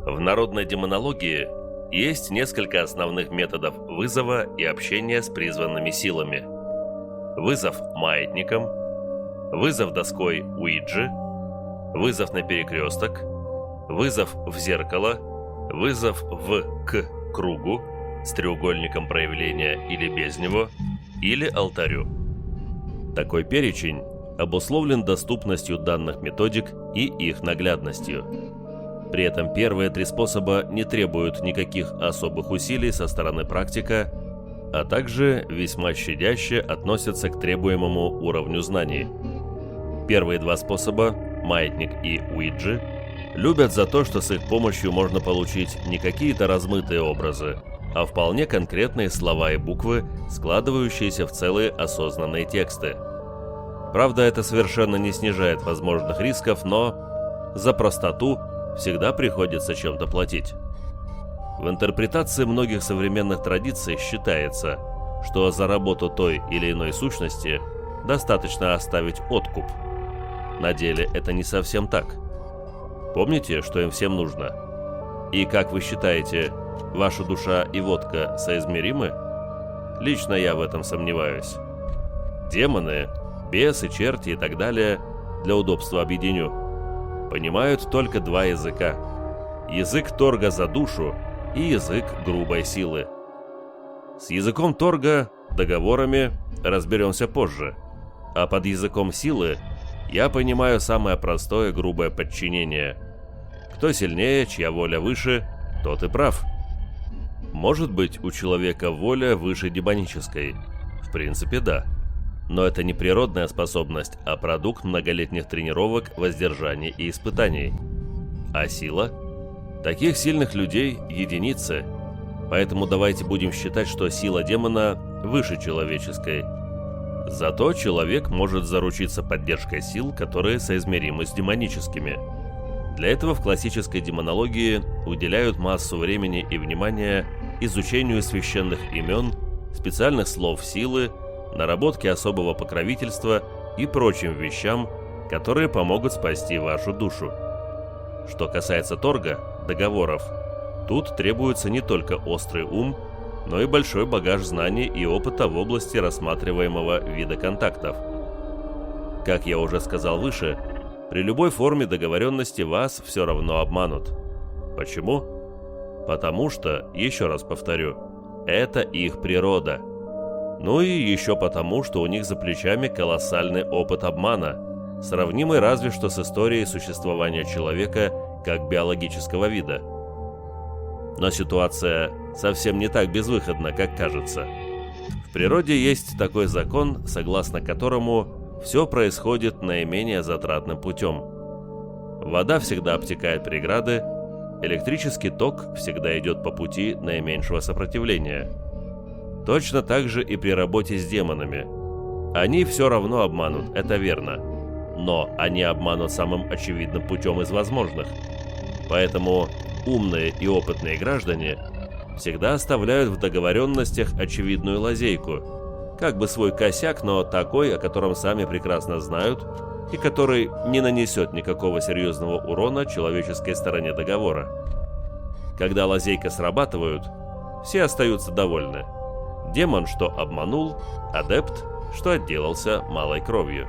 В народной демонологии есть несколько основных методов вызова и общения с призванными силами. Вызов маятником, вызов доской Уиджи, вызов на перекресток, вызов в зеркало, вызов к кругу с треугольником проявления или без него, или алтарю. Такой перечень обусловлен доступностью данных методик и их наглядностью. При этом первые три способа не требуют никаких особых усилий со стороны практика, а также весьма щадяще относятся к требуемому уровню знаний. Первые два способа, маятник и Уиджи, любят за то, что с их помощью можно получить не какие-то размытые образы, а вполне конкретные слова и буквы, складывающиеся в целые осознанные тексты. Правда, это совершенно не снижает возможных рисков, но за простоту всегда приходится чем-то платить. В интерпретации многих современных традиций считается, что за работу той или иной сущности достаточно оставить откуп. На деле это не совсем так. Помните, что им всем нужно? И как вы считаете, ваша душа и водка соизмеримы? Лично я в этом сомневаюсь. Демоны, бесы, черти и так далее, для удобства объединю, понимают только два языка. Язык торга за душу и язык грубой силы. С языком торга, договорами, разберемся позже. А под языком силы я понимаю самое простое грубое подчинение. Кто сильнее, чья воля выше, тот и прав. Может быть, у человека воля выше демонической? В принципе, да. Но это не природная способность, а продукт многолетних тренировок, воздержаний и испытаний. А сила? Таких сильных людей – единицы. Поэтому давайте будем считать, что сила демона выше человеческой. Зато человек может заручиться поддержкой сил, которые соизмеримы с демоническими. Для этого в классической демонологии уделяют массу времени и внимания изучению священных имен, специальных слов силы, наработке особого покровительства и прочим вещам, которые помогут спасти вашу душу. Что касается торга, договоров, тут требуется не только острый ум, но и большой багаж знаний и опыта в области рассматриваемого вида контактов. Как я уже сказал выше, при любой форме договоренности вас все равно обманут. Почему? Потому что, еще раз повторю, это их природа. Ну и еще потому, что у них за плечами колоссальный опыт обмана, сравнимый разве что с историей существования человека как биологического вида. Но ситуация совсем не так безвыходна, как кажется. В природе есть такой закон, согласно которому все происходит наименее затратным путем. Вода всегда обтекает преграды, электрический ток всегда идет по пути наименьшего сопротивления. Точно так же и при работе с демонами. Они все равно обманут, это верно. Но они обманут самым очевидным путем из возможных. Поэтому умные и опытные граждане всегда оставляют в договоренностях очевидную лазейку, как бы свой косяк, но такой, о котором сами прекрасно знают, и который не нанесет никакого серьезного урона человеческой стороне договора. Когда лазейка срабатывают, все остаются довольны. Демон, что обманул, адепт, что отделался малой кровью.